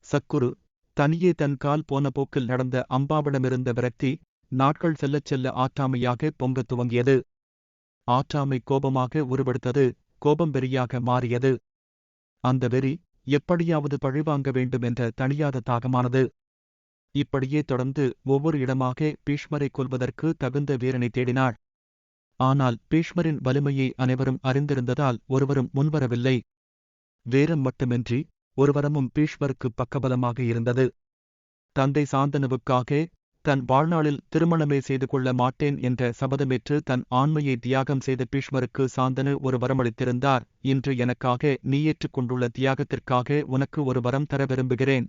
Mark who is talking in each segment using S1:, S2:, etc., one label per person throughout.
S1: சக்குரு தனியே தன் கால் போன போக்கில் நடந்த அம்பாவிடமிருந்த விரக்தி நாட்கள் செல்லச் செல்ல ஆற்றாமையாக பொங்கத் துவங்கியது. ஆற்றாமை கோபமாக உருவெடுத்தது. கோபம் வெறியாக மாறியது. அந்த வெறி எப்படியாவது பழிவாங்க வேண்டும் என்ற தணியாத தாகமானது. இப்படியே தொடர்ந்து ஒவ்வொரு இடமாக பீஷ்மரை கொல்வதற்கு தகுந்த வீரனை தேடினாள். ஆனால் பீஷ்மரின் வலிமையை அனைவரும் அறிந்திருந்ததால் ஒருவரும் முன்வரவில்லை. வீரம் மட்டுமின்றி ஒருவரமும் பீஷ்மருக்கு பக்கபலமாக இருந்தது. தந்தை சாந்தனுவுக்காக தன் வாழ்நாளில் திருமணமே செய்து கொள்ள மாட்டேன் என்ற சபதமேற்று தன் ஆண்மையை தியாகம் செய்த பீஷ்மருக்கு சாந்தனு ஒரு வரமளித்திருந்தார். இன்று எனக்காக நீ ஏற்றுக்கொண்டுள்ள தியாகத்திற்காக உனக்கு ஒரு வரம் தர விரும்புகிறேன்.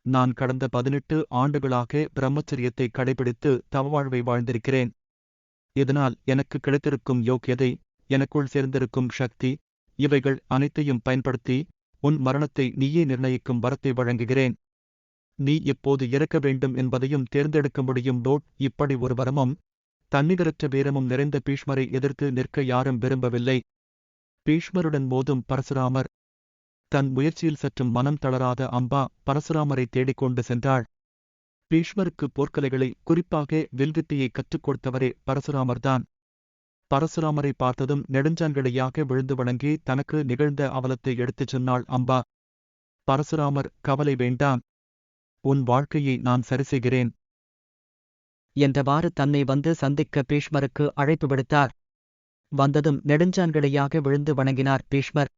S1: நான் கடந்த 18 ஆண்டுகளாக பிரம்மச்சரியத்தை கடைபிடித்து தவவாழ்வை வாழ்ந்திருக்கிறேன். இதனால் எனக்கு கிடைத்திருக்கும் யோக்கியதை, எனக்குள் சேர்ந்திருக்கும் சக்தி, இவைகள் அனைத்தையும் பயன்படுத்தி உன் மரணத்தை நீயே நிர்ணயிக்கும் வரத்தை வழங்குகிறேன். நீ எப்போது இறக்க வேண்டும் என்பதையும் தேர்ந்தெடுக்க முடியும். இப்படி ஒரு வரமும் தன்னிகரற்ற வீரமும் நிறைந்த பீஷ்மரை எதிர்த்து நிற்க யாரும் விரும்பவில்லை. பீஷ்மருடன் மோதும் பரசுராமர். தன் முயற்சியில் சற்றும் மனம் தளராத அம்பா பரசுராமரை தேடிக்கொண்டு சென்றாள். பீஷ்மருக்கு போர்க்கலைகளை, குறிப்பாக வில்வித்தையை கற்றுக் கொடுத்தவரே பரசுராமர்தான். பரசுராமரை பார்த்ததும் நெடுஞ்சான்கடையாக விழுந்து வணங்கி தனக்கு நிகழ்ந்த அவலத்தை எடுத்துச் சொன்னாள் அம்பா. பரசுராமர், கவலை வேண்டாம், உன் வாழ்க்கையை நான் சரிசெய்கிறேன்
S2: என்றவாறு தன்னை வந்து சந்திக்க பீஷ்மருக்கு அழைப்பு விடுத்தார். வந்ததும் நெடுஞ்சான்கடையாக விழுந்து வணங்கினார் பீஷ்மர்.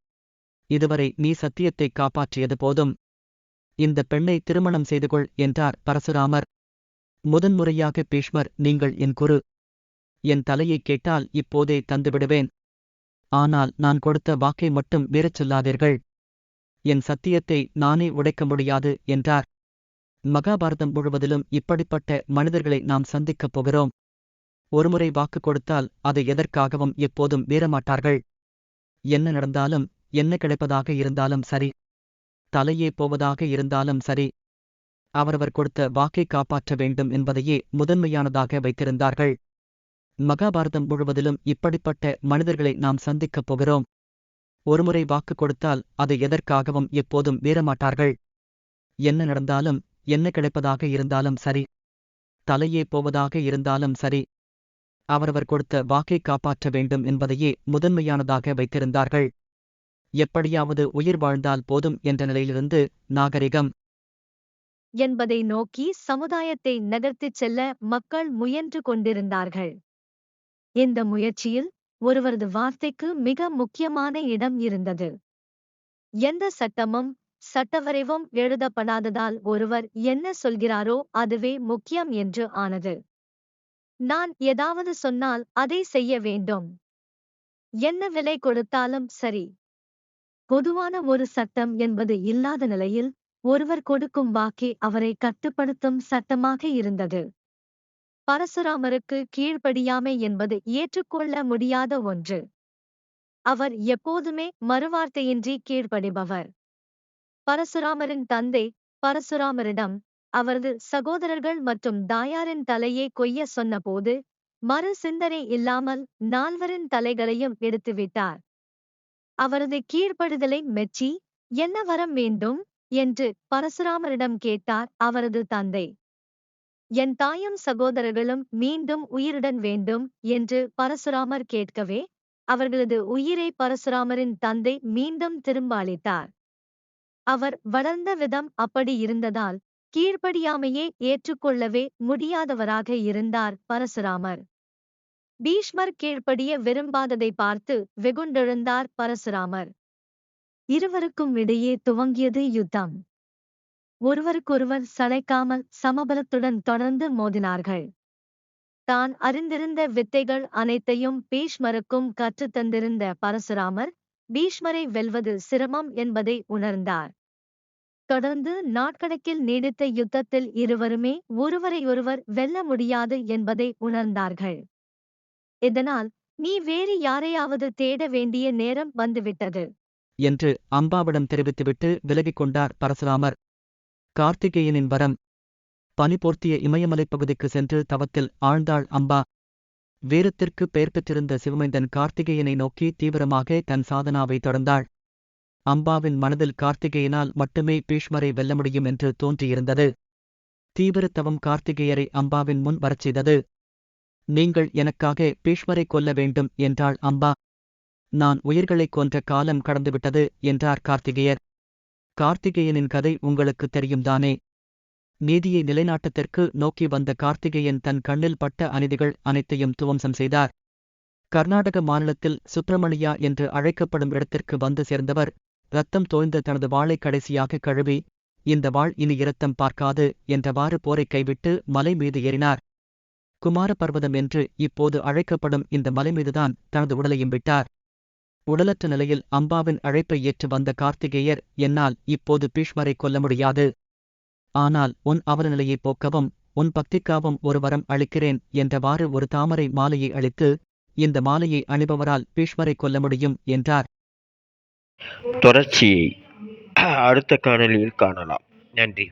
S2: இதுவரை நீ சத்தியத்தை காப்பாற்றியது போதும். இந்த பெண்ணை திருமணம் செய்து கொள் என்றார் பரசுராமர். முதன்முறையாக பீஷ்மர், நீங்கள் என் குரு. என் தலையை கேட்டால் இப்போதே தந்துவிடுவேன். ஆனால் நான் கொடுத்த வாக்கை மட்டும் மீறச் சொல்லாதீர்கள். என் சத்தியத்தை நானே உடைக்க முடியாது என்றார். மகாபாரதம் முழுவதிலும் இப்படிப்பட்ட மனிதர்களை நாம் சந்திக்கப் போகிறோம். ஒருமுறை வாக்கு கொடுத்தால் அதை எதற்காகவும் எப்போதும் மீறமாட்டார்கள். என்ன நடந்தாலும், என்ன கிடைப்பதாக இருந்தாலும் சரி, தலையே போவதாக இருந்தாலும் சரி, அவரவர் கொடுத்த வாக்கை காப்பாற்ற வேண்டும் என்பதையே முதன்மையானதாக வைத்திருந்தார்கள். மகாபாரதம் முழுவதிலும் இப்படிப்பட்ட மனிதர்களை நாம் சந்திக்கப் போகிறோம். ஒருமுறை வாக்கு கொடுத்தால் அதை எதற்காகவும் எப்போதும் மீறமாட்டார்கள். என்ன நடந்தாலும், என்ன கிடைப்பதாக இருந்தாலும் சரி, தலையே போவதாக இருந்தாலும் சரி, அவரவர் கொடுத்த வாக்கை காப்பாற்ற வேண்டும் என்பதையே முதன்மையானதாக வைத்திருந்தார்கள். எப்படியாவது உயிர் வாழ்ந்தால் போதும் என்ற நிலையிலிருந்து நாகரிகம்
S3: என்பதை நோக்கி சமுதாயத்தை நகர்த்திச் செல்ல மக்கள் முயன்று கொண்டிருந்தார்கள். இந்த முயற்சியில் ஒருவரது வார்த்தைக்கு மிக முக்கியமான இடம் இருந்தது. எந்த சட்டமும் சட்டவரைவும் எழுதப்படாததால் ஒருவர் என்ன சொல்கிறாரோ அதுவே முக்கியம் என்று ஆனது. நான் ஏதாவது சொன்னால் அதை செய்ய வேண்டும். என்ன விலை கொடுத்தாலும் சரி. பொதுவான ஒரு சட்டம் என்பது இல்லாத நிலையில் ஒருவர் கொடுக்கும் வாக்கே அவரை கட்டுப்படுத்தும் சட்டமாக இருந்தது. பரசுராமருக்கு கீழ்ப்படியாமை என்பது ஏற்றுக்கொள்ள முடியாத ஒன்று. அவர் எப்போதுமே மறுவார்த்தையின்றி கீழ்ப்படிபவர். பரசுராமரின் தந்தை பரசுராமரிடம் அவரது சகோதரர்கள் மற்றும் தாயாரின் தலையை கொய்ய சொன்னபோது மறு சிந்தனை இல்லாமல் 4வரின் தலைகளையும் எடுத்துவிட்டார். அவரது கீழ்ப்படுதலை மெச்சி, என்ன வரம் வேண்டும் என்று பரசுராமரிடம் கேட்டார் அவரது தந்தை. என் தாயும் சகோதரர்களும் மீண்டும் உயிருடன் வேண்டும் என்று பரசுராமர் கேட்கவே அவர்களது உயிரை பரசுராமரின் தந்தை மீண்டும் திரும்ப அளித்தார். அவர் வளர்ந்த விதம் அப்படி இருந்ததால் கீழ்ப்படியாமையே ஏற்றுக்கொள்ளவே முடியாதவராக இருந்தார் பரசுராமர். பீஷ்மர் கீழ்ப்படிய விரும்பாததை பார்த்து வெகுண்டெழுந்தார் பரசுராமர். இருவருக்கும் இடையே துவங்கியது யுத்தம். ஒருவருக்கொருவர் சளைக்காமல் சமபலத்துடன் தொடர்ந்து மோதினார்கள். தான் அறிந்திருந்த வித்தைகள் அனைத்தையும் பீஷ்மருக்கும் கற்றுத்தந்திருந்த பரசுராமர் பீஷ்மரை வெல்வது சிரமம் என்பதை உணர்ந்தார். தொடர்ந்து நாட்கணக்கில் நீடித்த யுத்தத்தில் இருவருமே ஒருவரையொருவர் வெல்ல முடியாது என்பதை உணர்ந்தார்கள். இதனால் நீ வேறு யாரையாவது தேட வேண்டிய நேரம் வந்துவிட்டது
S2: என்று அம்பாவிடம் தெரிவித்துவிட்டு விலகிக் கொண்டார் பரசுராமர். கார்த்திகேயனின் வரம். பனி போர்த்திய இமயமலைப் பகுதிக்கு சென்று தவத்தில் ஆழ்ந்தாள் அம்பா. வீரத்திற்கு பெயர் பெற்றிருந்த சிவமைந்தன் கார்த்திகேயனை நோக்கி தீவிரமாக தன் சாதனாவை தொடர்ந்தாள். அம்பாவின் மனதில் கார்த்திகேயனால் மட்டுமே பீஷ்மரை வெல்ல முடியும் என்று தோன்றியிருந்தது. தீவிர தவம் கார்த்திகேயரை அம்பாவின் முன் வரச் செய்தது. நீங்கள் எனக்காக பீஷ்மரை கொல்ல வேண்டும் என்றாள் அம்பா. நான் உயிர்களைக் கொன்ற காலம் கடந்துவிட்டது என்றார் கார்த்திகேயர். கார்த்திகேயனின் கதை உங்களுக்கு தெரியும்தானே? நீதியை நிலைநாட்டத்திற்கு நோக்கி வந்த கார்த்திகேயன் தன் கண்ணில் பட்ட அநீதிகள் அனைத்தையும் துவம்சம் செய்தார். கர்நாடக மாநிலத்தில் சுப்பிரமணியா என்று அழைக்கப்படும் இடத்திற்கு வந்து சேர்ந்தவர் இரத்தம் தோய்ந்த தனது வாளை கடைசியாக கழுவி, இந்த வாள் இனி இரத்தம் பார்க்காது என்றவாறு போரைக் கைவிட்டு மலை மீது ஏறினார். குமார பர்வதம் என்று இப்போது அழைக்கப்படும் இந்த மலை மீதுதான் தனது உடலையும் விட்டார். உடலற்ற நிலையில் அம்பாவின் அழைப்பை ஏற்று வந்த கார்த்திகேயர், என்னால் இப்போது பீஷ்மரை கொல்ல முடியாது. ஆனால் உன் அவலநிலையை போக்கவும் உன் பக்திக்காவும் ஒரு வரம் அளிக்கிறேன் என்றவாறு ஒரு தாமரை மாலையை அளித்து, இந்த மாலையை அணிபவரால் பீஷ்மரை கொல்ல முடியும் என்றார்.
S4: தொடர்ச்சியை அடுத்த காணொளியில் காணலாம். நன்றி.